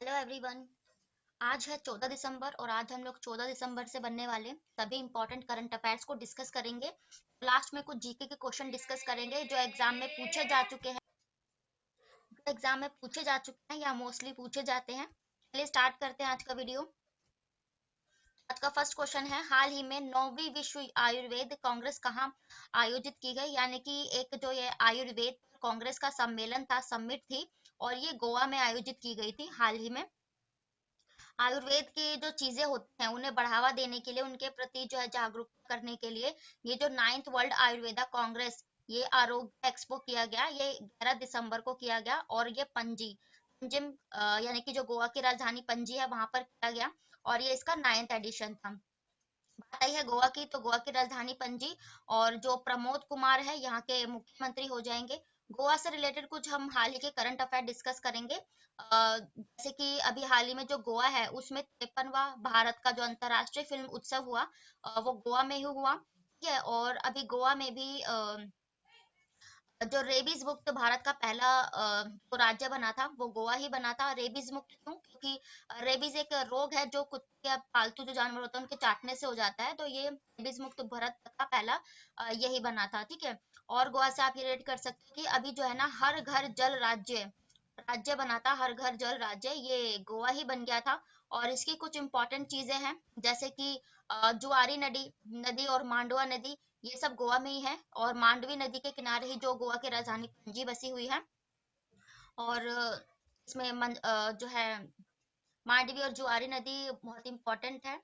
Hello everyone. आज है 14 दिसंबर और आज हम लोग 14 दिसंबर से बनने वाले सभी इंपॉर्टेंट करंट अफेयर्स को डिस्कस करेंगे। लास्ट में कुछ जीके के क्वेश्चन डिस्कस करेंगे जो एग्जाम में पूछे जा चुके हैं, या मोस्टली पूछे जाते हैं। चलिए स्टार्ट करते हैं आज का वीडियो। आज का फर्स्ट क्वेश्चन है, हाल ही में 9वीं विश्व आयुर्वेद कांग्रेस कहाँ आयोजित की गई? यानी कि एक जो ये आयुर्वेद कांग्रेस का सम्मेलन था, समिट थी, और ये गोवा में आयोजित की गई थी हाल ही में। आयुर्वेद की जो चीजें होती हैं उन्हें बढ़ावा देने के लिए, उनके प्रति जो है जागरूकता करने के लिए ये जो 9th वर्ल्ड आयुर्वेदा कांग्रेस, ये आरोग्य एक्सपो किया गया, ये 11 दिसंबर को किया गया। और ये पंजिम यानी कि जो गोवा की राजधानी पणजी है वहां पर किया गया, और ये इसका 9th एडिशन था। बात आई है गोवा की, तो गोवा की राजधानी पणजी, और जो प्रमोद कुमार है यहाँ के मुख्यमंत्री हो जाएंगे। गोवा से रिलेटेड कुछ हम हाल ही के करंट अफेयर डिस्कस करेंगे। जैसे कि अभी हाल ही में जो गोवा है उसमें 53वां भारत का जो अंतर्राष्ट्रीय फिल्म उत्सव हुआ, वो गोवा में ही हुआ। ठीक है, और अभी गोवा में भी जो रेबीज मुक्त भारत का पहला जो राज्य बना था वो गोवा ही बना था। रेबीज मुक्त क्यों? क्योंकि रेबीज एक रोग है जो कुत्ते या पालतू जो जानवर होते हैं उनके चाटने से हो जाता है, तो ये रेबीज मुक्त भारत का पहला यही बना था। ठीक है, और गोवा से आप ये रेट कर सकते हो कि अभी जो है ना हर घर जल राज्य राज्य बना था, हर घर जल राज्य ये गोवा ही बन गया था। और इसकी कुछ इंपॉर्टेंट चीजें हैं, जैसे कि जुआरी नदी नदी और मांडवा नदी, ये सब गोवा में ही है, और मांडवी नदी के किनारे ही जो गोवा की राजधानी पणजी बसी हुई है। और इसमें जो है मांडवी और जुआरी नदी बहुत इंपॉर्टेंट है।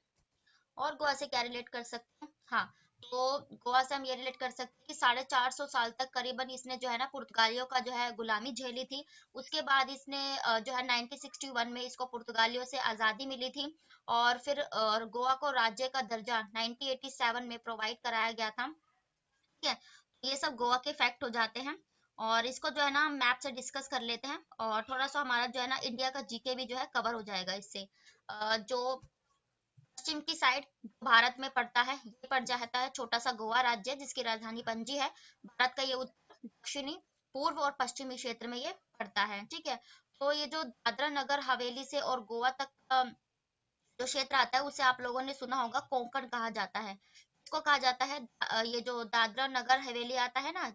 और गोवा से क्या रिलेट कर सकते हैं? हाँ, तो गोवा से हम ये रिलेट कर सकते हैं कि 450 साल तक करीबन इसने जो है ना पुर्तगालियों का जो है गुलामी झेली थी। उसके बाद इसने जो है 1961 में इसको पुर्तगालियों से आज़ादी मिली थी, और फिर गोवा को राज्य का दर्जा 1987 में प्रोवाइड कराया गया था। ठीक है, तो ये सब गोवा के फैक्ट हो जाते हैं। और इसको जो है ना हम मैप से डिस्कस कर लेते हैं, और थोड़ा सा हमारा जो है ना इंडिया का जीके भी जो है कवर हो जाएगा इससे। जो पश्चिम की साइड भारत में पड़ता है, ये पड़ जाता है छोटा सा गोवा राज्य जिसकी राजधानी पणजी है। भारत का ये उत्तर, दक्षिणी, पूर्व और पश्चिमी क्षेत्र में ये पड़ता है। ठीक है, तो ये जो दादरा नगर हवेली से और गोवा तक का जो क्षेत्र आता है उसे आप लोगों ने सुना होगा कोंकण कहा जाता है। इसको कहा जाता है ये जो दादरा नगर हवेली आता है ना,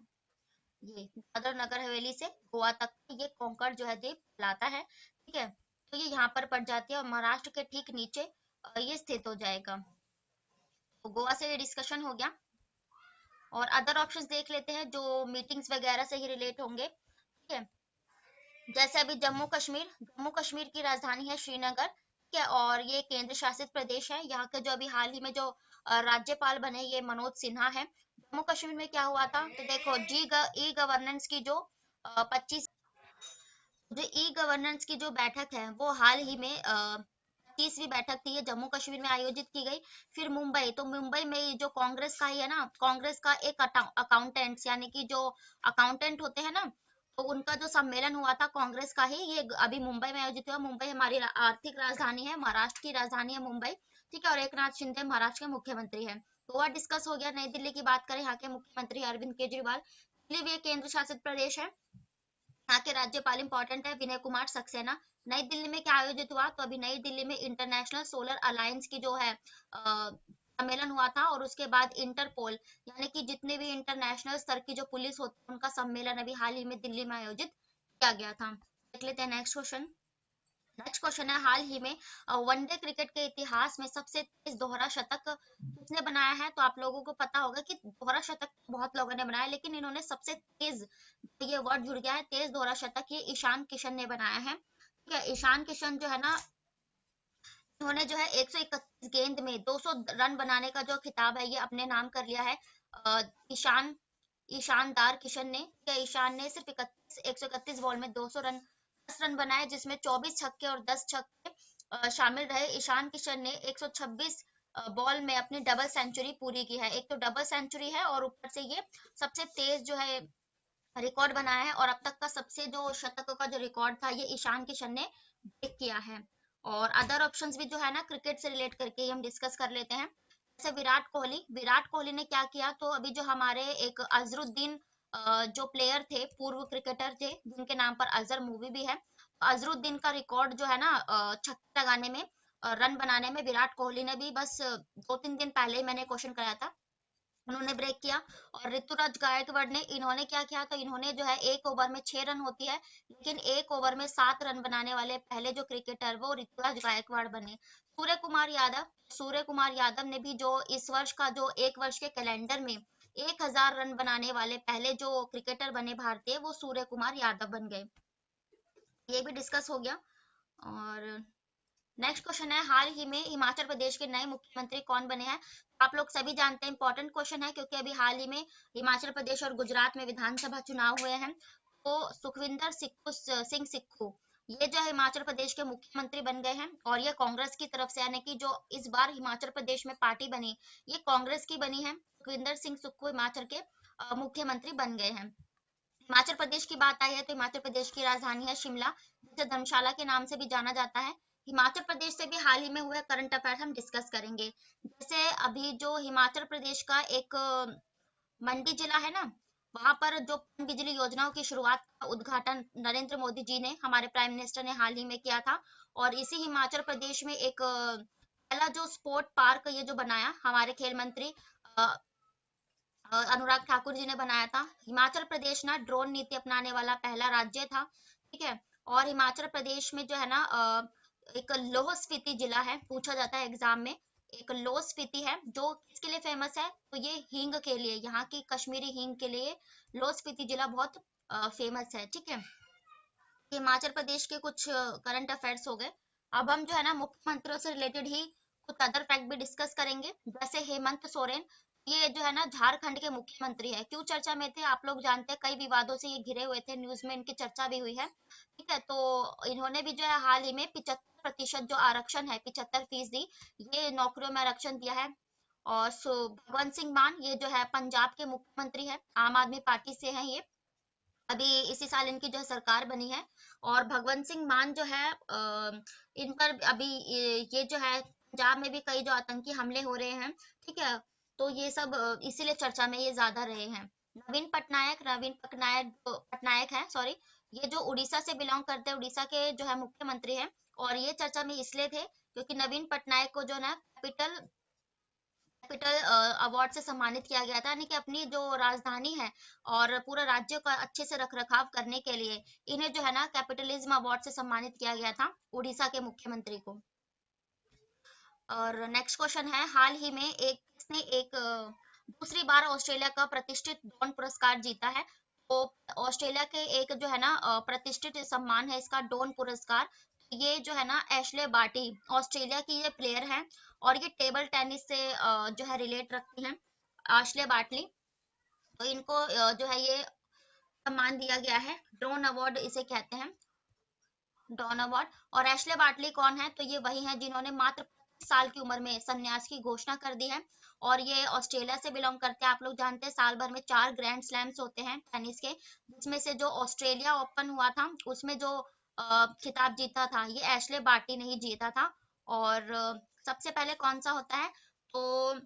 ये दादरा नगर हवेली से गोवा तक ये कोंकण जो है द्वीप कहलाता है। ठीक है, तो ये यहाँ पर पड़ जाती है, और महाराष्ट्र के ठीक नीचे ये स्थित हो जाएगा। तो गोवा से ये डिस्कशन हो गया, और अदर ऑप्शंस देख लेते हैं जो मीटिंग्स वगैरह से ही रिलेट होंगे। ठीक है, जैसे अभी जम्मू कश्मीर की राजधानी है श्रीनगर। ठीक है, और ये केंद्र शासित प्रदेश है। यहाँ के जो अभी हाल ही में जो राज्यपाल बने ये मनोज सिन्हा है। जम्मू कश्मीर में क्या हुआ था, तो देखो ई गवर्नेंस की जो 25 जो ई गवर्नेंस की जो बैठक है वो हाल ही में 25वीं बैठक थी, ये जम्मू कश्मीर में आयोजित की गई। फिर मुंबई, तो मुंबई में जो कांग्रेस का ही है ना, कांग्रेस का एक अकाउंटेंट्स यानी कि जो अकाउंटेंट होते हैं ना, तो उनका जो सम्मेलन हुआ था कांग्रेस का ही, ये अभी मुंबई में आयोजित हुआ। मुंबई हमारी आर्थिक राजधानी है, महाराष्ट्र की राजधानी है मुंबई। ठीक है, और एकनाथ शिंदे महाराष्ट्र के मुख्यमंत्री है। तो वह डिस्कस हो गया। नई दिल्ली की बात करें, यहाँ के मुख्यमंत्री अरविंद केजरीवाल। दिल्ली भी एक केंद्र शासित प्रदेश है, यहाँ के राज्यपाल इंपॉर्टेंट है विनय कुमार सक्सेना। नई दिल्ली में क्या आयोजित हुआ, तो अभी नई दिल्ली में इंटरनेशनल सोलर अलायंस की जो है सम्मेलन हुआ था, और उसके बाद इंटरपोल यानी कि जितने भी इंटरनेशनल स्तर की जो पुलिस होती है उनका सम्मेलन अभी हाल ही में दिल्ली में आयोजित किया गया था। देख लेते हैं नेक्स्ट क्वेश्चन। नेक्स्ट क्वेश्चन है, हाल ही में वनडे क्रिकेट के इतिहास में सबसे तेज दोहरा शतक किसने बनाया है? तो आप लोगों को पता होगा कि दोहरा शतक बहुत लोगों ने बनाया, लेकिन इन्होंने सबसे तेज, ये वर्ड जुड़ गया है, तेज दोहरा शतक, ये ईशान किशन ने बनाया है। ठीक है, ईशान किशन जो है ना, उन्होंने जो है 131 गेंद में 200 रन बनाने का जो खिताब है ये अपने नाम कर लिया है। ईशान ईशानदार किशन ने, क्या ईशान ने सिर्फ 131 बॉल में 200 रन 10 रन बनाए, जिसमें 24 छक्के और 10 छक्के शामिल रहे। ईशान किशन ने 126 बॉल में अपनी डबल सेंचुरी पूरी की है। एक तो डबल सेंचुरी है, और ऊपर से ये सबसे तेज जो है रिकॉर्ड बनाया है, और अब तक का सबसे जो शतकों का जो रिकॉर्ड था ये ईशान किशन ने ब्रेक किया है। और अदर ऑप्शंस भी जो है ना क्रिकेट से रिलेट करके ही हम डिस्कस कर लेते हैं। जैसे विराट कोहली ने क्या किया, तो अभी जो हमारे एक अजरुद्दीन जो प्लेयर थे, पूर्व क्रिकेटर थे जिनके नाम पर अजहर मूवी भी है, अजरुद्दीन का रिकॉर्ड जो है ना छक्के लगाने में, रन बनाने में विराट कोहली ने भी बस 2-3 दिन पहले ही मैंने क्वेश्चन कराया था, उन्होंने ब्रेक किया। और ऋतुराज गायकवाड़ ने, इन्होंने क्या किया, तो इन्होंने जो है 1 ओवर में 6 रन होती है, लेकिन 1 ओवर में 7 रन बनाने वाले पहले जो क्रिकेटर वो ऋतुराज गायकवाड़ बने। सूर्य कुमार यादव ने भी जो इस वर्ष का जो 1 वर्ष के कैलेंडर में 1000 रन बनाने वाले पहले जो क्रिकेटर बने भारतीय, वो सूर्य कुमार यादव बन गए। ये भी डिस्कस हो गया। और नेक्स्ट क्वेश्चन है, हाल ही में हिमाचल प्रदेश के नए मुख्यमंत्री कौन बने हैं? आप लोग सभी जानते हैं, इंपॉर्टेंट क्वेश्चन है क्योंकि अभी हाल ही में हिमाचल प्रदेश और गुजरात में विधानसभा चुनाव हुए हैं। तो सुखविंदर सिंह सुक्खू, ये जो हिमाचल प्रदेश के मुख्यमंत्री बन गए हैं, और ये कांग्रेस की तरफ से, यानी कि जो इस बार हिमाचल प्रदेश में पार्टी बनी, ये कांग्रेस की बनी है। सुखविंदर सिंह सुक्खू हिमाचल के मुख्यमंत्री बन गए हैं। हिमाचल प्रदेश की बात आई है तो हिमाचल प्रदेश की राजधानी है शिमला, जिसे धर्मशाला के नाम से भी जाना जाता है। हिमाचल प्रदेश से भी हाल ही में हुए करंट अफेयर हम डिस्कस करेंगे। जैसे अभी जो हिमाचल प्रदेश का एक मंडी जिला है ना, वहां पर जो बिजली योजनाओं की शुरुआत का उद्घाटन नरेंद्र मोदी जी ने, हमारे प्राइम मिनिस्टर ने हाल ही में किया था। और इसी हिमाचल प्रदेश में एक पहला जो स्पोर्ट पार्क ये जो बनाया हमारे खेल मंत्री अनुराग ठाकुर जी ने बनाया था। हिमाचल प्रदेश ना ड्रोन नीति अपनाने वाला पहला राज्य था, ठीक है। और हिमाचल प्रदेश में जो है ना एक लाहौल स्पीति जिला है, पूछा जाता है एग्जाम में, एक लाहौल स्पीति है जो किसके लिए फेमस है, तो ये हींग के लिए, यहाँ की कश्मीरी हींग के लिए लाहौल स्पीति जिला बहुत फेमस है, ठीक है। हिमाचल प्रदेश के कुछ करंट अफेयर्स हो गए। अब हम जो है ना मुख्यमंत्रियों से रिलेटेड ही कुछ अदर फैक्ट भी डिस्कस करेंगे। जैसे हेमंत सोरेन, ये जो है ना झारखंड के मुख्यमंत्री है। क्यों चर्चा में थे, आप लोग जानते हैं, कई विवादों से ये घिरे हुए थे, न्यूज में इनकी चर्चा भी हुई है, ठीक है। तो इन्होंने भी जो है हाल ही में 75% जो आरक्षण है, 75%, ये नौकरियों में आरक्षण दिया है। और भगवंत सिंह मान, ये जो है पंजाब के मुख्यमंत्री है, आम आदमी पार्टी से है ये, अभी इसी साल इनकी जो है सरकार बनी है। और भगवंत सिंह मान जो है इन पर अभी ये जो है पंजाब में भी कई जो आतंकी हमले हो रहे हैं, ठीक है। तो ये सब इसीलिए चर्चा में ये ज्यादा रहे हैं। नवीन पटनायक है, सॉरी, ये जो उड़ीसा से बिलोंग करते हैं, उड़ीसा के जो है मुख्यमंत्री है। और ये चर्चा में इसलिए थे क्योंकि नवीन पटनायक को जो ना कैपिटल कैपिटल अवार्ड से सम्मानित किया गया था, यानी कि अपनी जो राजधानी है और पूरा राज्य का अच्छे से रख रखाव करने के लिए इन्हें जो है ना कैपिटलिज्म अवार्ड से सम्मानित किया गया था, उड़ीसा के मुख्यमंत्री को। और नेक्स्ट क्वेश्चन है, हाल ही में किसने दूसरी बार ऑस्ट्रेलिया का प्रतिष्ठित डॉन पुरस्कार जीता है? तो ऑस्ट्रेलिया के एक जो है ना प्रतिष्ठित सम्मान है इसका, डॉन पुरस्कार। ये जो है ना एशले बार्टी, ऑस्ट्रेलिया की ये प्लेयर है, और ये टेबल टेनिस से जो है रिलेट रखती हैं, एशले बार्टली। तो इनको जो है ये सम्मान दिया गया है, डॉन अवार्ड इसे कहते हैं, डॉन अवार्ड। और एशले बार्टली कौन है, तो ये वही है जिन्होंने मात्र 25 साल की उम्र में संन्यास की घोषणा कर दी है। और ये ऑस्ट्रेलिया से बिलोंग करते हैं। आप लोग जानते हैं साल भर में 4 ग्रैंड स्लैम्स होते हैं टेनिस के, जिसमें से जो ऑस्ट्रेलिया ओपन हुआ था उसमें जो खिताब जीता था ये एशले बार्टी ने ही जीता था। और सबसे पहले कौन सा होता है, तो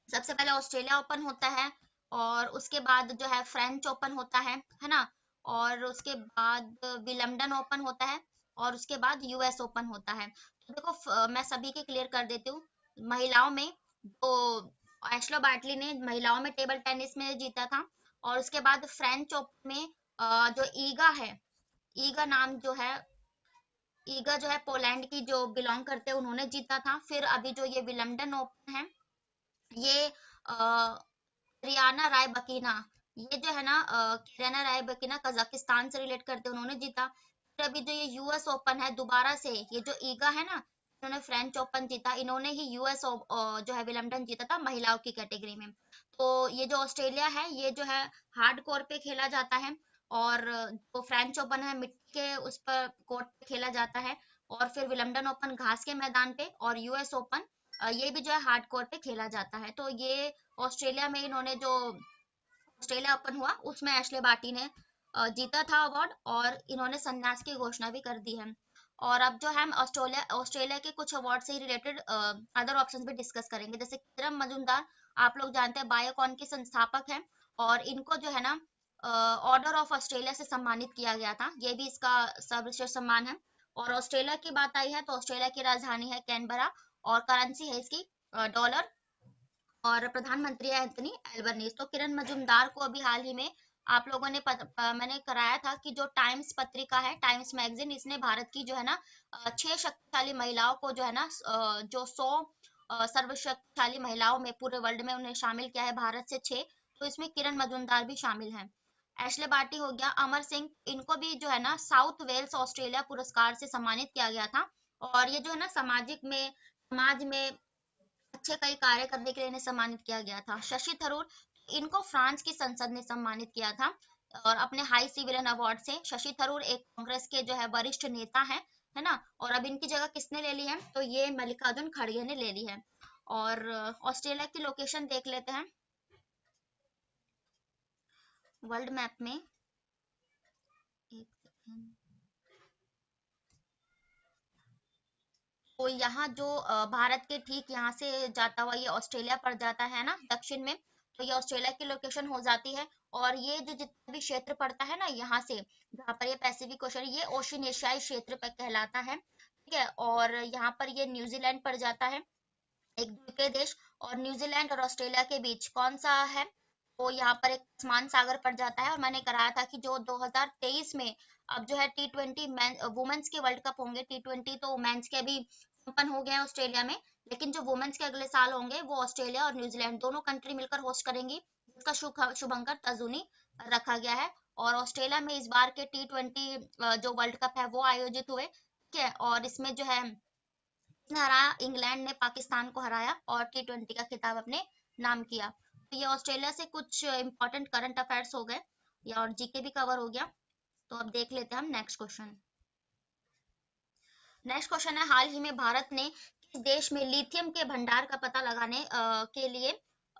सबसे पहले ऑस्ट्रेलिया ओपन होता है, और उसके बाद जो है फ्रेंच ओपन होता है ना, और उसके बाद विलम्बडन ओपन होता है, और उसके बाद यूएस ओपन होता है। तो देखो मैं सभी के क्लियर कर देती हूँ। महिलाओं में तो एशले बार्टली ने महिलाओं में टेबल टेनिस में जीता था, और उसके बाद फ्रेंच ओपन में जो ईगा है, ईगा नाम जो है, ईगा जो है पोलैंड की जो बिलोंग करते हैं उन्होंने जीता था। फिर अभी जो ये विलम्बडन ओपन है, ये रियाना राय बकीना, ये जो है ना रियाना राय बकीना कजाकिस्तान से रिलेट करते हैं, उन्होंने जीता। फिर अभी जो ये यूएस ओपन है दोबारा से, ये जो ईगा है ना, इन्होंने फ्रेंच ओपन जीता, इन्होंने ही यूएस जो है विलम्बडन जीता था महिलाओं की कैटेगरी में। तो ये जो ऑस्ट्रेलिया है ये जो है हार्ड कोर पे खेला जाता है, और जो फ्रेंच ओपन है मिट्टी के उस पर कोर्ट पे खेला जाता है, और फिर विलम्बडन ओपन घास के मैदान पे, और यूएस ओपन ये भी जो है हार्ड कोर पे खेला जाता है। तो ये ऑस्ट्रेलिया में इन्होंने जो ऑस्ट्रेलिया ओपन हुआ उसमें एशले बार्टी ने जीता था अवार्ड, और इन्होंने संन्यास की घोषणा भी कर दी है। और अब जो है हम ऑस्ट्रेलिया ऑस्ट्रेलिया के कुछ अवार्ड से रिलेटेड अदर ऑप्शंस भी डिस्कस करेंगे। जैसे किरण मजूमदार, आप लोग जानते हैं बायोकॉन के संस्थापक हैं, और इनको जो है ना ऑर्डर ऑफ ऑस्ट्रेलिया से सम्मानित किया गया था। ये भी इसका सर्वश्रेष्ठ सम्मान है। और ऑस्ट्रेलिया की बात आई है तो ऑस्ट्रेलिया की राजधानी है कैनबरा और करेंसी है इसकी डॉलर, और प्रधानमंत्री है एंथनी एल्बनीज। तो किरण मजूमदार को अभी हाल ही में आप लोगों ने मैंने कराया था कि जो टाइम्स पत्रिका है, टाइम्स मैगजीन, इसने भारत की जो है ना 6 शक्तिशाली महिलाओं को जो है ना जो 100 सर्वशक्तिशाली महिलाओं में पूरे वर्ल्ड में उन्हें शामिल किया है, भारत से 6। तो इसमें किरण मजूमदार भी शामिल हैं। एशले बार्टी हो गया, अमर सिंह, इनको भी जो है ना साउथ वेल्स ऑस्ट्रेलिया पुरस्कार से सम्मानित किया गया था। और ये जो है ना सामाजिक में, समाज में अच्छे कई कार्य करने के लिए इन्हें सम्मानित किया गया था। शशि थरूर, इनको फ्रांस की संसद ने सम्मानित किया था और अपने हाई सिविलियन अवार्ड से। शशि थरूर एक कांग्रेस के जो है वरिष्ठ नेता है ना। और अब इनकी जगह किसने ले ली है, तो ये मल्लिकार्जुन खड़गे ने ले ली है। और ऑस्ट्रेलिया की लोकेशन देख लेते हैं वर्ल्ड मैप में। एक सेकंड। तो यहाँ जो भारत के ठीक यहाँ से जाता हुआ ये ऑस्ट्रेलिया पड़ जाता है ना दक्षिण में, तो ये ऑस्ट्रेलिया की लोकेशन हो जाती है। और ये जो जितना भी क्षेत्र पड़ता है ना यहाँ से, जहाँ पर ये पैसिफिक ओशन, ये ओशन एशियाई क्षेत्र पर कहलाता है, ठीक है। और यहाँ पर ये न्यूजीलैंड पड़ जाता है, एक द्वीपीय देश। और न्यूजीलैंड और ऑस्ट्रेलिया के बीच कौन सा है, तो यहाँ पर एक आसमान सागर पड़ जाता है। और मैंने कराया था कि जो 2023 में अब जो है T20 वुमेन्स के वर्ल्ड कप होंगे, T20 तो मेंस के अभी संपन्न हो गए हैं ऑस्ट्रेलिया में, लेकिन जो वुमेन्स के अगले साल होंगे वो ऑस्ट्रेलिया और न्यूजीलैंड दोनों कंट्री मिलकर होस्ट करेंगी, जिसका शुभंकर तजुनी रखा गया है। और ऑस्ट्रेलिया में इस बार के T20 जो वर्ल्ड कप है वो आयोजित हुए, ठीक है। और इसमें जो है ने हराया, इंग्लैंड ने पाकिस्तान को हराया और T20 का खिताब अपने नाम किया। तो ये ऑस्ट्रेलिया से कुछ इंपॉर्टेंट करंट अफेयर्स हो गए या, और जीके भी कवर हो गया। तो अब देख लेते हैं हम नेक्स्ट क्वेश्चन। नेक्स्ट क्वेश्चन है, हाल ही में भारत ने किस देश में लिथियम के भंडार का पता लगाने के लिए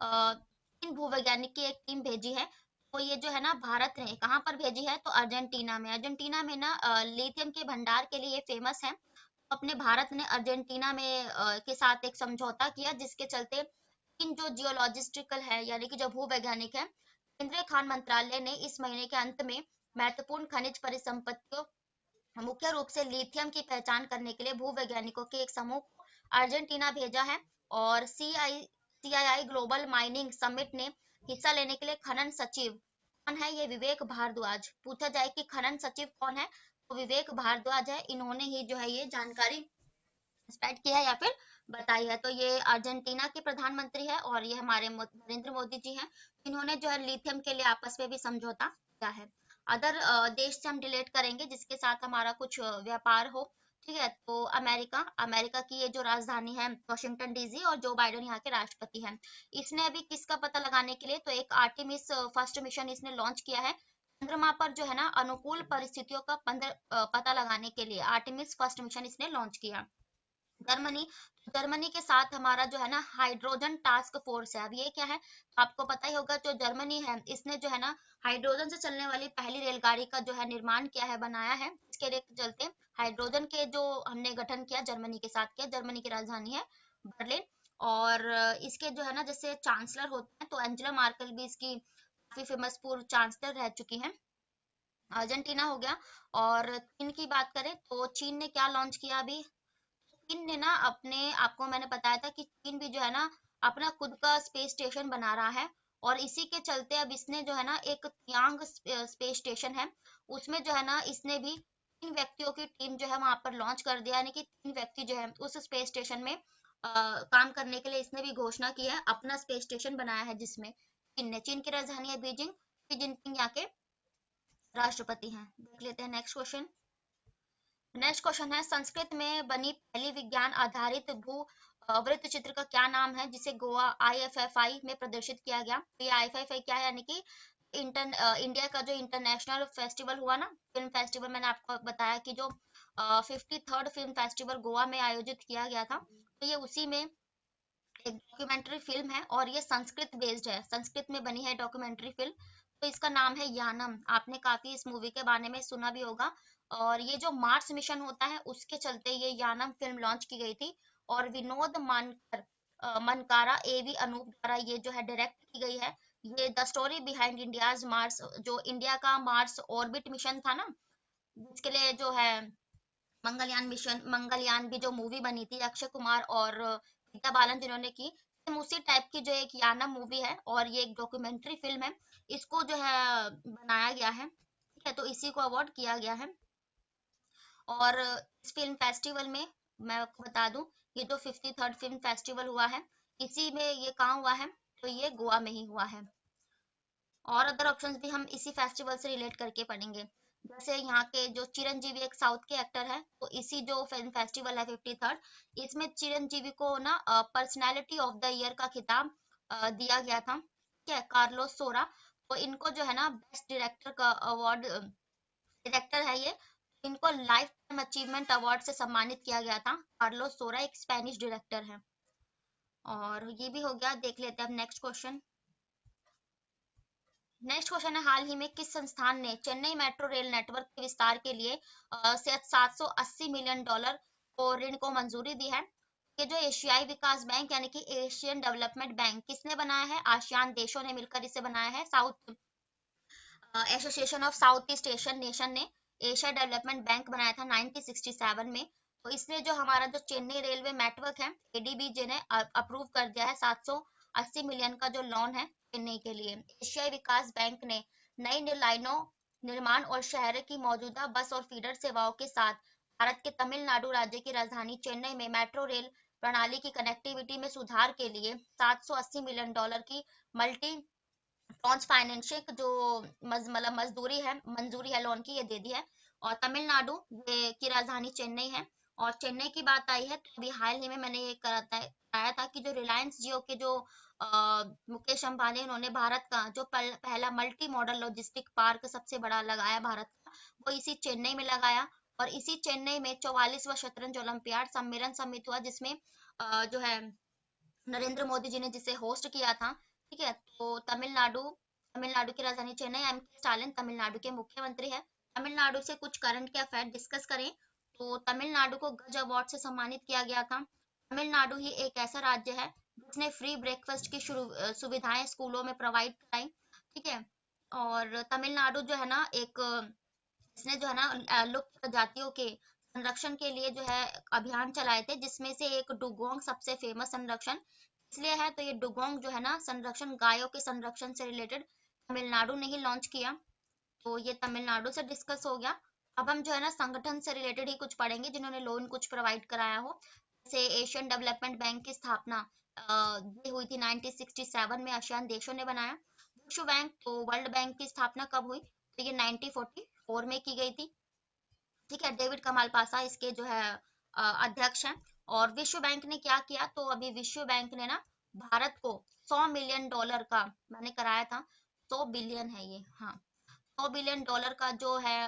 तीन भूवैज्ञानिक की एक टीम भेजी है। तो ये जो है ना भारत ने कहाँ पर भेजी है, तो अर्जेंटीना में। अर्जेंटीना में ना लिथियम के भंडार के लिए फेमस है। तो अपने भारत ने अर्जेंटीना में के साथ एक समझौता किया, जिसके चलते इन जो जियोलॉजिस्टिकल है यानी कि जो भूवैज्ञानिक है, केंद्रीय खान मंत्रालय ने इस महीने के अंत में महत्वपूर्ण खनिज परिसंपत्तियों, मुख्य रूप से लिथियम की पहचान करने के लिए भूवैज्ञानिकों के एक समूह को अर्जेंटीना भेजा है। और सीआईआई ग्लोबल माइनिंग समिट ने हिस्सा लेने के लिए खनन सचिव कौन है, ये विवेक भारद्वाज। पूछा जाए कि खनन सचिव कौन है, तो विवेक भारद्वाज है। इन्होंने ही जो है ये जानकारी स्प्रेड किया है या फिर बताई है। तो ये अर्जेंटीना के प्रधानमंत्री है और ये हमारे नरेंद्र मोदी जी हैं, इन्होंने जो है लिथियम के लिए आपस में भी समझौता किया है। अदर देश से हम रिलेट करेंगे जिसके साथ हमारा कुछ व्यापार हो, ठीक है। तो अमेरिका, अमेरिका की ये जो राजधानी है वॉशिंगटन डीसी, और जो बाइडेन यहाँ के राष्ट्रपति हैं। इसने अभी किसका पता लगाने के लिए, तो एक आर्टेमिस फर्स्ट मिशन इसने लॉन्च किया है। चंद्रमा पर जो है ना अनुकूल परिस्थितियों का पता लगाने के लिए आर्टेमिस फर्स्ट मिशन इसने लॉन्च किया। जर्मनी, जर्मनी के साथ हमारा जो है ना हाइड्रोजन टास्क फोर्स है। अब ये क्या है, तो आपको पता ही होगा, जो जर्मनी है इसने जो है ना हाइड्रोजन से चलने वाली पहली रेलगाड़ी का जो है निर्माण किया है, बनाया है। इसके चलते हाइड्रोजन के जो हमने गठन किया जर्मनी के साथ किया, जर्मनी की राजधानी है बर्लिन। और इसके जो है ना जैसे चांसलर होते हैं, तो एंजेला मार्केल भी इसकी काफी फेमस पूर्व चांसलर रह चुकी हैं। अर्जेंटीना हो गया। और चीन की बात करें तो चीन ने क्या लॉन्च किया अभी, चीन ने ना अपने, आपको मैंने बताया था कि चीन भी जो है ना अपना खुद का स्पेस स्टेशन बना रहा है। और इसी के चलते अब इसने जो है ना एक यांग स्पेस स्टेशन है, उसमें जो है ना इसने भी 3 व्यक्तियों की टीम जो है वहां पर लॉन्च कर दिया, यानी कि 3 व्यक्ति जो है उस स्पेस स्टेशन में काम करने के लिए इसने भी घोषणा की है, अपना स्पेस स्टेशन बनाया है, जिसमें चीन ने, चीन की राजधानी है बीजिंग, शी जिनपिंग यहाँ के राष्ट्रपति हैं। देख लेते हैं नेक्स्ट क्वेश्चन। नेक्स्ट क्वेश्चन है, संस्कृत में बनी पहली विज्ञान आधारित भू वृत्त चित्र का क्या नाम है, जिसे गोवा आईएफएफआई में प्रदर्शित किया गया। तो ये आईएफएफआई क्या है, यानी कि इंडिया का जो इंटरनेशनल फेस्टिवल हुआ ना, फिल्म फेस्टिवल, मैंने आपको बताया कि जो 53rd फिल्म फेस्टिवल गोवा में आयोजित किया गया था, तो ये उसी में एक डॉक्यूमेंट्री फिल्म है और ये संस्कृत बेस्ड है, संस्कृत में बनी है डॉक्यूमेंट्री फिल्म। तो इसका नाम है यानम, आपने काफी इस मूवी के बारे में सुना भी होगा। और ये जो मार्स मिशन होता है उसके चलते ये यानम फिल्म लॉन्च की गई थी। और विनोद मानकर मनकारा एवी अनूप द्वारा ये जो है डायरेक्ट की गई है। ये the story behind India's Mars, जो इंडिया का मार्स ऑर्बिट मिशन था ना, जिसके लिए जो है मंगलयान मिशन, मंगलयान भी जो मूवी बनी थी अक्षय कुमार और गीता बालन जिन्होंने की, सेम उसी टाइप की जो एक याना मूवी है और ये एक डॉक्यूमेंट्री फिल्म है, इसको जो है बनाया गया है, ठीक है, तो इसी को अवार्ड किया गया है। और इस फिल्म फेस्टिवल में मैं आपको बता दूं, ये जो 53rd फिल्म फेस्टिवल हुआ है, इसी में ये कहाँ हुआ है, तो ये गोवा में ही हुआ है। और अदर ऑप्शंस भी हम इसी फेस्टिवल से रिलेट करके पढ़ेंगे। जैसे यहाँ के जो चिरंजीवी एक साउथ के एक्टर है, तो इसी जो फिल्म फेस्टिवल है 53rd, इसमें चिरंजीवी को ना पर्सनैलिटी ऑफ द ईयर का खिताब दिया गया था, ठीक है, कार्लोस सोरा। तो इनको जो है ना बेस्ट डायरेक्टर का अवार्ड, डायरेक्टर है ये, इनको लाइफ टाइम अचीवमेंट अवार्ड से सम्मानित किया गया था। कार्लोस सोरा एक स्पेनिश डायरेक्टर है। और ये भी हो गया, देख लेते हैं अब नेक्स्ट क्वेश्चन। नेक्स्ट क्वेश्चन है, हाल ही में किस संस्थान ने चेन्नई मेट्रो रेल नेटवर्क के विस्तार के लिए से $780 मिलियन को ऋण को मंजूरी दी है? ये जो एशियाई विकास बैंक यानी कि एशियन डेवलपमेंट बैंक किसने बनाया है? आसियान देशों ने मिलकर इसे बनाया है। South association of south east Asian nation ने एशिया डेवलपमेंट बैंक बनाया था 1967 में। तो इसने जो हमारा जो चेन्नई रेलवे नेटवर्क है, एडीबीजे ने अप्रूव कर दिया है 780 मिलियन का जो लोन है चेन्नई के लिए। एशियाई विकास बैंक ने नई लाइनों निर्माण और शहर की मौजूदा बस और फीडर सेवाओं के साथ भारत के तमिलनाडु राज्य की राजधानी चेन्नई में मेट्रो रेल प्रणाली की कनेक्टिविटी में सुधार के लिए $780 मिलियन की मल्टी ट्रांस फाइनेंशियल जो मतलब मंजूरी है लोन की, ये दे दी है। और तमिलनाडु ये की राजधानी चेन्नई है। और चेन्नई की बात आई है तो अभी हाल ही में मैंने ये कराया था कि जो रिलायंस जियो के जो मुकेश अंबानी, उन्होंने भारत का जो पहला मल्टी मॉडल लॉजिस्टिक पार्क सबसे बड़ा लगाया भारत का, वो इसी चेन्नई में लगाया। और इसी चेन्नई में 44वां शतरंज ओलंपियाड सम्मेलन समित हुआ, जिसमें जो है नरेंद्र मोदी जी ने जिसे होस्ट किया था, ठीक है। तो तमिलनाडु की राजधानी चेन्नई, एम के स्टालिन तमिलनाडु के मुख्यमंत्री है। तमिलनाडु से कुछ करंट के अफेयर डिस्कस करें तो तमिलनाडु को गज अवार्ड से सम्मानित किया गया था। तमिलनाडु ही एक ऐसा राज्य है जिसने फ्री ब्रेकफास्ट की सुविधाएं स्कूलों में प्रोवाइड कराई, ठीक है। और तमिलनाडु जो है ना एक इसने जो है ना लुप्त प्रजातियों के संरक्षण के लिए जो है अभियान चलाए थे, जिसमें से एक डुगोंग सबसे फेमस संरक्षण इसलिए है। तो ये डुगोंग जो है ना संरक्षण, गायों के संरक्षण से रिलेटेड तमिलनाडु ने ही लॉन्च किया। तो ये तमिलनाडु से डिस्कस हो गया। अब हम जो है ना संगठन से रिलेटेड ही कुछ पढ़ेंगे जिन्होंने लोन कुछ प्रोवाइड कराया हो। जैसे एशियन डेवलपमेंट बैंक की स्थापना ये हुई थी 1967 में, आसियान देशों ने बनाया। विश्व बैंक, तो वर्ल्ड बैंक की स्थापना कब हुई, तो ये 1944 में की गई थी, ठीक है। डेविड कमाल पासा इसके जो है अध्यक्ष हैं। और विश्व बैंक ने क्या किया, तो अभी विश्व बैंक ने ना भारत को $100 मिलियन का, मैंने कराया था 100 बिलियन है ये, हाँ, $100 बिलियन का जो है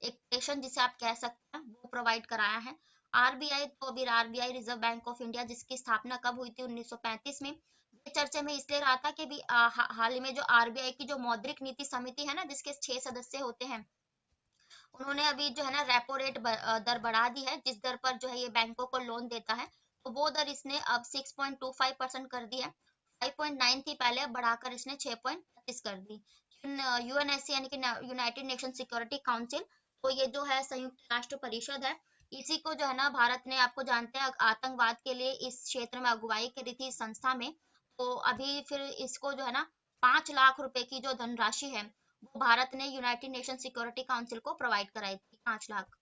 एक पेशन जिसे आप कह सकते हैं, वो प्रोवाइड कराया है। आरबीआई, तो अभी RBI reserve bank of India, जिसकी स्थापना कब हुई थी, 1935 में। ये चर्चा में इसलिए रहा था कि भी हाल ही में जो आरबीआई की जो मौद्रिक नीति समिति है ना, जिसके 6 सदस्य होते हैं, उन्होंने अभी जो है ना रेपो रेट दर बढ़ा दी है, जिस दर पर जो है ये बैंकों को लोन देता है। तो वो दर इसने अब 6.25% कर दी है। 5.9 थी पहले, अब बढ़ाकर इसने 6.25 कर दी। यूएनएससी यानी कि यूनाइटेड नेशन सिक्योरिटी काउंसिल, तो ये जो है संयुक्त राष्ट्र परिषद है, इसी को जो है ना भारत ने, आपको जानते हैं, आतंकवाद के लिए इस क्षेत्र में अगुवाई करी थी इस संस्था में। तो अभी फिर इसको जो है ना 5 लाख रुपए की जो धनराशि है, वो भारत ने यूनाइटेड नेशन सिक्योरिटी काउंसिल को प्रोवाइड कराई थी, 5 लाख।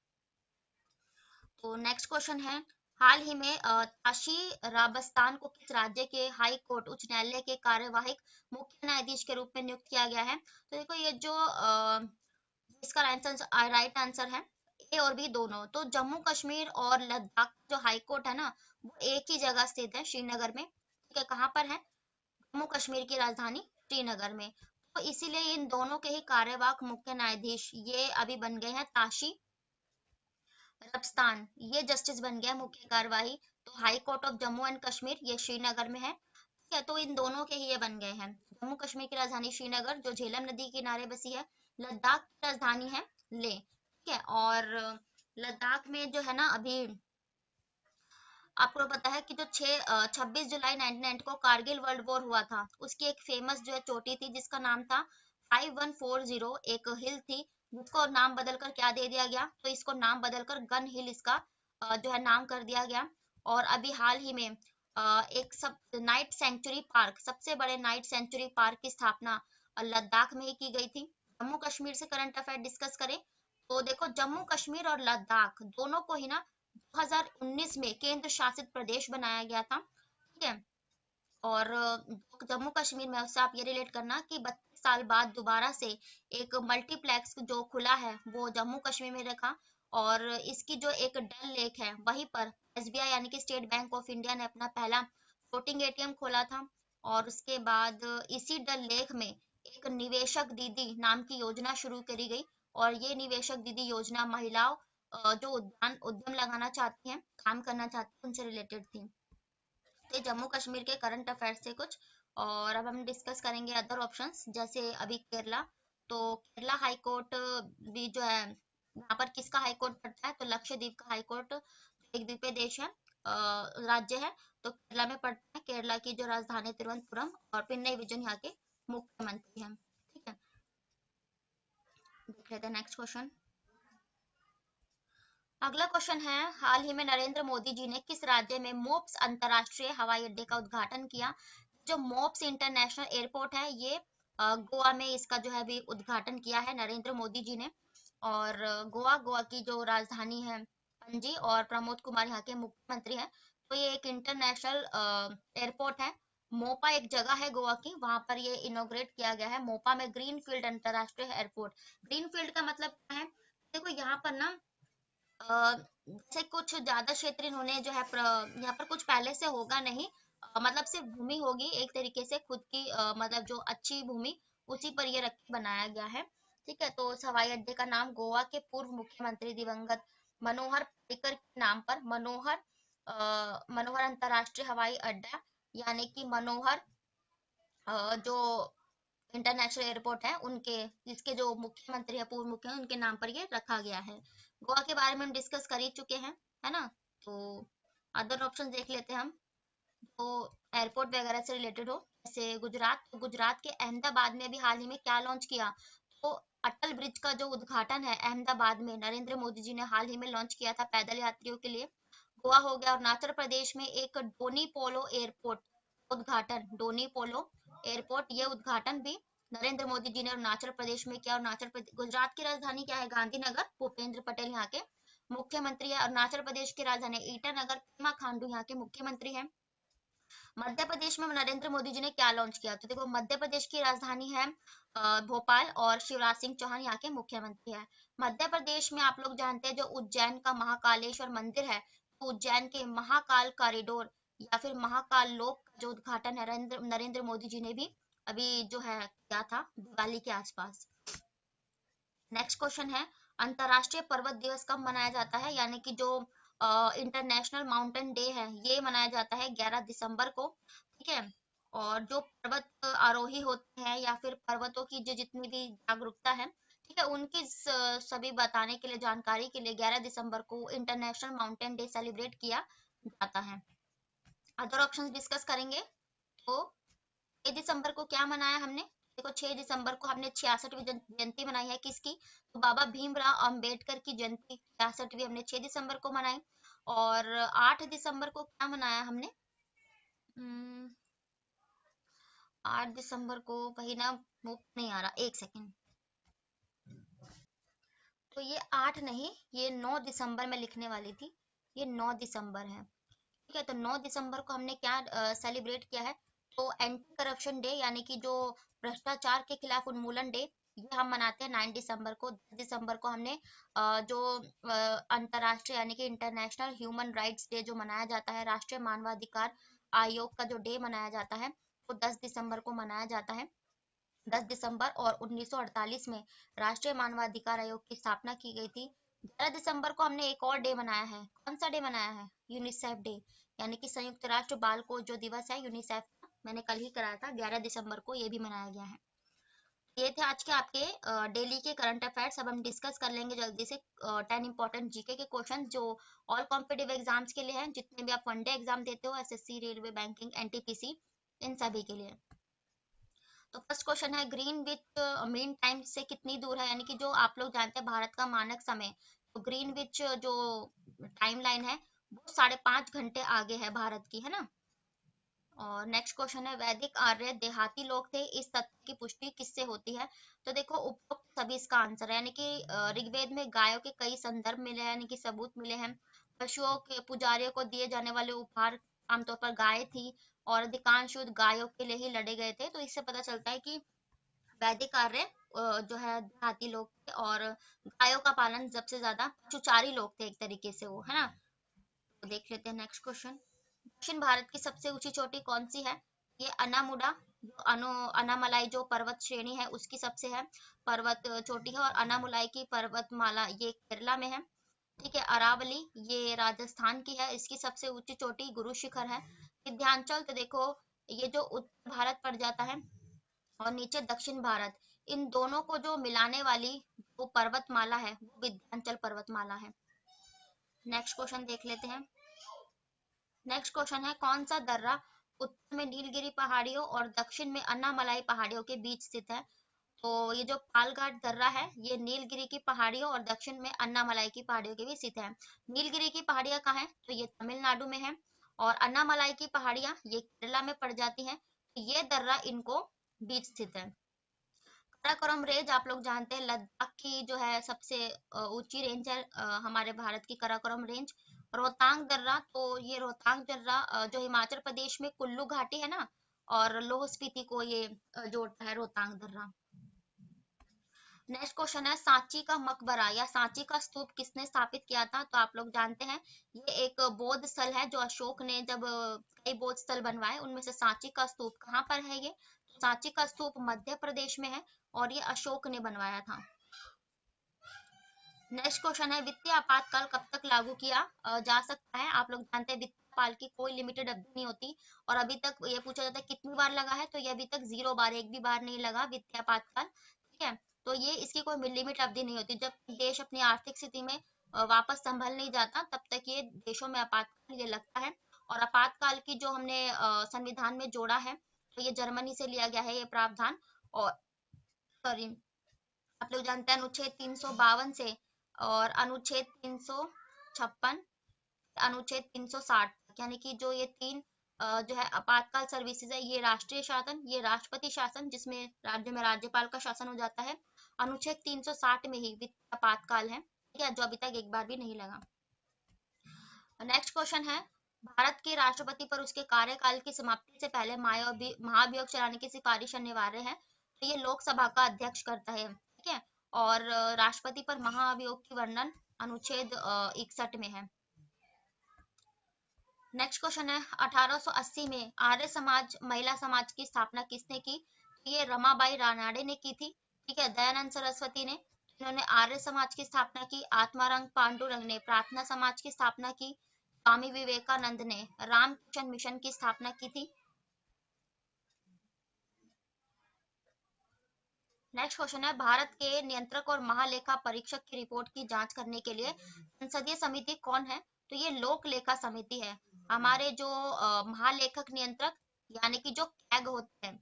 तो नेक्स्ट क्वेश्चन है, हाल ही में ताशी राबस्तान को किस राज्य के हाई कोर्ट उच्च न्यायालय के कार्यवाहक मुख्य न्यायाधीश के रूप में नियुक्त किया गया है? तो देखो ये जो इसका राइट आंसर है ए और बी दोनों। तो जम्मू कश्मीर और लद्दाख जो हाई कोर्ट है ना, वो एक ही जगह स्थित है, श्रीनगर में, ठीक है। कहाँ पर है? जम्मू कश्मीर की राजधानी श्रीनगर में। तो इसीलिए इन दोनों के ही कार्यवाहक मुख्य न्यायाधीश ये अभी बन गए हैं ताशी रब्स्तान, ये जस्टिस बन गया मुख्य कार्यवाही। तो high court of Jammu and Kashmir ये श्रीनगर में है, ठीक है। तो इन दोनों के ही ये बन गए हैं। जम्मू कश्मीर की राजधानी श्रीनगर जो झेलम नदी के किनारे बसी है, लद्दाख की राजधानी है ले, ठीक है। और लद्दाख में जो है ना अभी आपको पता है कि जो 26 जुलाई 1990 को कारगिल वर्ल्ड वॉर हुआ था, उसकी एक फेमस जो है चोटी थी जिसका नाम था 5140, एक हिल थी जिसको नाम बदलकर क्या दे दिया गया, तो इसको नाम बदलकर गन हिल इसका जो है नाम कर दिया गया। और अभी हाल ही में एक सब नाइट सेंचुरी पार्क, सबसे बड़े नाइट सेंचुरी पार्क की स्थापना लद्दाख में ही की गई थी। जम्मू कश्मीर से करंट अफेयर डिस्कस करें तो देखो, जम्मू कश्मीर और लद्दाख दोनों को ही ना 2019 में केंद्र शासित प्रदेश बनाया गया था, ठीक है। और जम्मू कश्मीर में उससे आप ये रिलेट करना कि 32 साल बाद दोबारा से एक मल्टीप्लेक्स जो खुला है वो जम्मू कश्मीर में रखा। और इसकी जो एक डल लेक है वहीं पर एसबीआई यानी कि स्टेट बैंक ऑफ इंडिया ने अपना पहला फ्लोटिंग एटीएम खोला था। और उसके बाद इसी डल लेक में एक निवेशक दीदी नाम की योजना शुरू करी गई। और ये निवेशक दीदी योजना महिलाओं जो उद्यान उद्यम लगाना चाहती हैं, काम करना चाहती हैं, उनसे रिलेटेड थी। ये जम्मू कश्मीर के करंट अफेयर्स से कुछ। और अब हम डिस्कस करेंगे अदर ऑप्शंस, जैसे अभी केरला। तो केरला हाई कोर्ट भी जो है, यहाँ पर किसका हाई कोर्ट पड़ता है, तो लक्षद्वीप का हाई कोर्ट, एक द्वीपीय देश है, राज्य है, तो केरला में पड़ता है। केरला की जो राजधानी तिरुवनंतपुरम और पिनई विजयन यहाँ के मुख्यमंत्री हैं, ठीक है। देख लेते हैं नेक्स्ट क्वेश्चन। अगला क्वेश्चन है, हाल ही में नरेंद्र मोदी जी ने किस राज्य में मोप्स अंतरराष्ट्रीय हवाई अड्डे का उद्घाटन किया। जो मोप्स इंटरनेशनल एयरपोर्ट है ये गोवा में इसका जो है अभी उद्घाटन किया है नरेंद्र मोदी जी ने। और गोवा की जो राजधानी है पणजी, और प्रमोद कुमार यहाँ के मुख्यमंत्री हैं। तो ये एक इंटरनेशनल एयरपोर्ट है। मोपा एक जगह है गोवा की, वहां पर ये इनोग्रेट किया गया है, मोपा में ग्रीनफील्ड अंतरराष्ट्रीय एयरपोर्ट। ग्रीनफील्ड का मतलब क्या है, देखो यहाँ पर ना जैसे कुछ ज्यादा क्षेत्र इन्होंने जो है यहाँ पर कुछ पहले से होगा नहीं, मतलब सिर्फ भूमि होगी एक तरीके से खुद की, मतलब जो अच्छी भूमि उसी पर ये रख के बनाया गया है, ठीक है। तो उस हवाई अड्डे का नाम गोवा के पूर्व मुख्यमंत्री दिवंगत मनोहर पर्रिकर के नाम पर मनोहर अंतरराष्ट्रीय हवाई अड्डा, यानी कि मनोहर जो इंटरनेशनल एयरपोर्ट है उनके, जिसके जो मुख्यमंत्री है पूर्व मुख्यमंत्री उनके नाम पर ये रखा गया है। गोवा के बारे में हम डिस्कस कर ही चुके हैं, है ना। तो अदर ऑप्शन देख लेते हैं हम, तो एयरपोर्ट वगैरह से रिलेटेड हो, जैसे गुजरात, तो गुजरात के अहमदाबाद में भी हाल ही में क्या लॉन्च किया, तो अटल ब्रिज का जो उद्घाटन है अहमदाबाद में नरेंद्र मोदी जी ने हाल ही में लॉन्च किया था पैदल यात्रियों के लिए। गोवा हो गया। अरुणाचल प्रदेश में एक डोनी पोलो एयरपोर्ट उद्घाटन, डोनी पोलो एयरपोर्ट, ये उद्घाटन भी नरेंद्र मोदी जी ने अरुणाचल प्रदेश में किया। अरुणाचल प्रदेश, गुजरात की राजधानी क्या है, गांधीनगर, भूपेंद्र पटेल यहाँ के मुख्यमंत्री है। अरुणाचल प्रदेश की राजधानी ईटानगर, पेमा खांडू यहाँ के मुख्यमंत्री हैं। मध्य प्रदेश में नरेंद्र मोदी जी ने क्या लॉन्च किया, तो देखो मध्य प्रदेश की राजधानी है भोपाल, और शिवराज सिंह चौहान यहाँ के मुख्यमंत्री है। मध्य प्रदेश में आप लोग जानते हैं जो उज्जैन का महाकालेश्वर मंदिर है, तो उज्जैन के महाकाल कॉरिडोर या फिर महाकाल लोक का जो उद्घाटन है नरेंद्र नरेंद्र मोदी जी ने भी अभी जो है किया था दिवाली के आसपास। नेक्स्ट क्वेश्चन है, अंतरराष्ट्रीय पर्वत दिवस कब मनाया जाता है, यानी कि जो इंटरनेशनल माउंटेन डे है ये मनाया जाता है 11 दिसंबर को, ठीक है। और जो पर्वत आरोही होते हैं या फिर पर्वतों की जो जितनी भी जागरूकता है, ठीक है, उनकी सभी बताने के लिए, जानकारी के लिए 11 दिसंबर को इंटरनेशनल माउंटेन डे सेलिब्रेट किया जाता है। अदर ऑप्शंस डिस्कस करेंगे, तो 6 दिसंबर को क्या मनाया हमने, देखो 6 दिसंबर को हमने 66वीं जयंती मनाई है किसकी, तो बाबा भीमराव अंबेडकर की जयंती 66वीं हमने 6 दिसंबर को मनाई। और 8 दिसंबर को क्या मनाया हमने, 8 दिसंबर को कहीं ना मुख नहीं आ रहा, एक सेकेंड, तो ये 8 नहीं, ये 9 दिसंबर में लिखने वाली थी, ये 9 दिसंबर है, ठीक है। तो 9 दिसंबर को हमने क्या सेलिब्रेट किया है, तो एंटी करप्शन डे, यानी कि जो भ्रष्टाचार के खिलाफ उन्मूलन डे, ये हम मनाते हैं 9 दिसंबर को। 10 दिसंबर को हमने जो अंतर्राष्ट्रीय यानी कि इंटरनेशनल ह्यूमन राइट्स डे जो मनाया जाता है, राष्ट्रीय मानवाधिकार आयोग का जो डे मनाया जाता है, वो 10 दिसंबर को मनाया जाता है। 10 दिसंबर, और 1948 में राष्ट्रीय मानवाधिकार आयोग की स्थापना की गई थी। 11 दिसंबर को हमने एक और डे मनाया है, कौन सा डे मनाया है, यूनिसेफ डे, यानी कि संयुक्त राष्ट्र बाल को जो दिवस है यूनिसेफ का, मैंने कल ही कराया था, 11 दिसंबर को ये भी मनाया गया है। ये थे आज के आपके डेली के करंट अफेयर्स। अब हम डिस्कस कर लेंगे जल्दी से 10 इंपॉर्टेंट जीके के क्वेश्चन जो ऑल कॉम्पिटिटिव एग्जाम्स के लिए हैं, जितने भी आप वनडे एग्जाम देते हो, एसएससी, रेलवे, बैंकिंग, एनटीपीसी, इन सभी के लिए। तो फर्स्ट क्वेश्चन है, ग्रीनविच मीन टाइम से कितनी दूर है, यानी कि जो आप लोग जानते हैं भारत का मानक समय, तो ग्रीनविच जो टाइम लाइन है वो 5.5 घंटे आगे है भारत की, है ना। और नेक्स्ट क्वेश्चन है, वैदिक आर्य देहाती लोग थे, इस तथ्य की पुष्टि किससे होती है। तो देखो उपरोक्त सभी इसका आंसर है, यानी कि ऋग्वेद में गायों के कई संदर्भ मिले हैं, यानी कि सबूत मिले हैं। पशुओं के पुजारियों को दिए जाने वाले उपहार आमतौर पर गाय थी, और अधिकांश युद्ध गायों के लिए ही लड़े गए थे। तो इससे पता चलता है कि वैदिक आर्य जो है देहाती लोग थे, और गायों का पालन सबसे ज्यादा पशुचारी लोग थे एक तरीके से वो, है ना। तो देख लेते हैं नेक्स्ट क्वेश्चन। दक्षिण भारत की सबसे ऊंची चोटी कौन सी है। ये अनामुडा जो अनामलाई जो पर्वत श्रेणी है उसकी सबसे है पर्वत चोटी है, और अनामुलाई की पर्वतमाला ये केरला में है। ठीक है, अरावली ये राजस्थान की है, इसकी सबसे ऊंची चोटी गुरु शिखर है। विंध्याचल तो देखो ये जो उत्तर भारत पड़ जाता है, और नीचे दक्षिण भारत, इन दोनों को जो मिलाने वाली वो पर्वतमाला है वो विंध्याचल पर्वतमाला है। नेक्स्ट क्वेश्चन देख लेते हैं। नेक्स्ट क्वेश्चन है, कौन सा दर्रा उत्तर में नीलगिरी पहाड़ियों और दक्षिण में अन्नामलाई पहाड़ियों के बीच स्थित है। तो ये जो पालघाट दर्रा है ये नीलगिरी की पहाड़ियों और दक्षिण में अन्नामलाई की पहाड़ियों के बीच स्थित है। नीलगिरी की पहाड़ियां कहाँ है, तो ये तमिलनाडु में है, और अन्नामलाई की पहाड़ियां ये केरला में पड़ जाती हैं। तो ये दर्रा इनको बीच स्थित है। काराकोरम रेंज आप लोग जानते हैं लद्दाख की जो है सबसे ऊंची रेंज है हमारे भारत की काराकोरम रेंज। रोहतांग दर्रा, तो ये रोहतांग दर्रा जो हिमाचल प्रदेश में कुल्लू घाटी है ना, और लाहौल स्पीति को ये जोड़ता है रोहतांग दर्रा। नेक्स्ट क्वेश्चन है, सांची का मकबरा या सांची का स्तूप किसने स्थापित किया था। तो आप लोग जानते हैं ये एक बौद्ध स्थल है जो अशोक ने जब कई बौद्ध स्थल बनवाए उनमें से सांची का स्तूप कहाँ पर है ये। सांची का स्तूप मध्य प्रदेश में है, और ये अशोक ने बनवाया था। नेक्स्ट क्वेश्चन है, वित्तीय आपातकाल कब तक लागू किया जा सकता है। आप लोग जानते हैं वित्तीय आपातकाल की कोई लिमिटेड अवधि नहीं होती, और अभी तक ये पूछा जाता है कितनी बार लगा है, तो ये अभी तक 0 बार, एक भी बार नहीं लगा वित्तीय आपातकाल। ठीक है, तो ये इसकी कोई लिमिट अवधि नहीं होती, जब देश अपनी आर्थिक स्थिति में वापस संभल नहीं जाता तब तक ये देशों में आपातकाल ये लगता है। और आपातकाल की जो हमने संविधान में जोड़ा है, तो ये जर्मनी से लिया गया है ये प्रावधान। और सॉरी, आप लोग जानते हैं अनुच्छेद 352 से, और अनुच्छेद 356, अनुच्छेद 360, यानी कि जो ये तीन जो है आपातकाल सर्विसेज है, ये राष्ट्रीय शासन, ये राष्ट्रपति शासन जिसमें राज्य में राज्यपाल का शासन हो जाता है, अनुच्छेद 360 में ही वित्तीय आपातकाल है। ठीक है, जो अभी तक एक बार भी नहीं लगा। नेक्स्ट क्वेश्चन है, भारत के राष्ट्रपति पर उसके कार्यकाल की समाप्ति से पहले महाभियोग चलाने की सिफारिश अनिवार्य है। तो ये लोकसभा का अध्यक्ष करता है। ठीक है, और राष्ट्रपति पर महाभियोग की वर्णन अनुच्छेद 61 में है। नेक्स्ट क्वेश्चन है, 1880 में आर्य समाज महिला समाज की स्थापना किसने की। तो ये रमाबाई रानाडे ने की थी। ठीक है, दयानंद सरस्वती ने, इन्होंने आर्य समाज की स्थापना की। आत्मारंग पांडुरंग ने प्रार्थना समाज की स्थापना की। स्वामी विवेकानंद ने रामकृष्ण मिशन की स्थापना की थी। नेक्स्ट क्वेश्चन है, भारत के नियंत्रक और महालेखा परीक्षक की रिपोर्ट की जांच करने के लिए संसदीय समिति कौन है। तो ये लोक लेखा समिति है। हमारे जो महालेखक नियंत्रक यानी कि जो कैग होते हैं,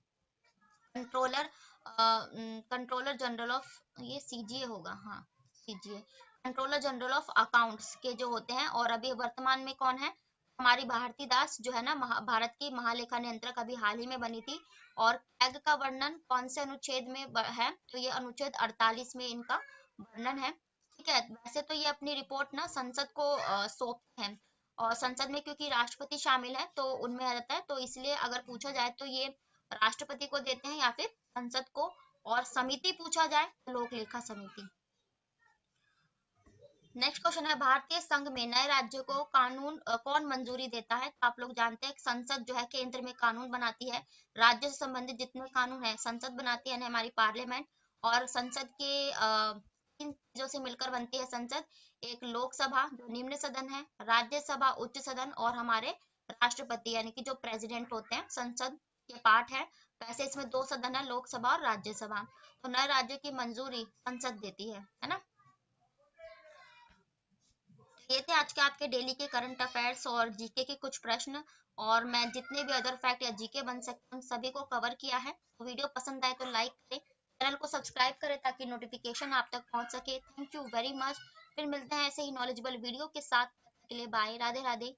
कंट्रोलर कंट्रोलर जनरल ऑफ, ये सीजीए होगा, हाँ CGA, controller general of accounts के जो होते हैं। और अभी वर्तमान में कौन है, हमारी भारती दास जो है ना, भारत की महालेखा नियंत्रक अभी हाल ही में बनी थी। और कैग का वर्णन कौन से अनुच्छेद में है, तो ये अनुच्छेद 48 में इनका वर्णन है। ठीक है, वैसे तो ये अपनी रिपोर्ट ना संसद को सौंपते हैं, और संसद में क्योंकि राष्ट्रपति शामिल है तो उनमें आ जाता है, तो इसलिए अगर पूछा जाए तो ये राष्ट्रपति को देते हैं या फिर संसद को। और समिति पूछा जाए तो लोक लेखा समिति। नेक्स्ट क्वेश्चन है, भारतीय संघ में नए राज्यों को कानून कौन मंजूरी देता है। तो आप लोग जानते हैं संसद जो है केंद्र में कानून बनाती है, राज्य से संबंधित जितने कानून है संसद बनाती है, हमारी पार्लियामेंट। और संसद के तीन चीजों से मिलकर बनती है संसद, एक लोकसभा जो निम्न सदन है, राज्यसभा उच्च सदन, और हमारे राष्ट्रपति यानी कि जो प्रेसिडेंट होते हैं संसद के पार्ट है। वैसे इसमें दो सदन है, लोकसभा और राज्यसभा। तो नए राज्य की मंजूरी संसद देती है ना। ये थे आज के आपके डेली के करंट अफेयर्स और जीके के कुछ प्रश्न। और मैं जितने भी अदर फैक्ट या जीके बन सकते हैं उन सभी को कवर किया है। तो वीडियो पसंद आए तो लाइक करें, चैनल को सब्सक्राइब करें ताकि नोटिफिकेशन आप तक पहुंच सके। Thank you very much. फिर मिलते हैं ऐसे ही नॉलेजेबल वीडियो के साथ। तब तक के लिए बाय, राधे राधे।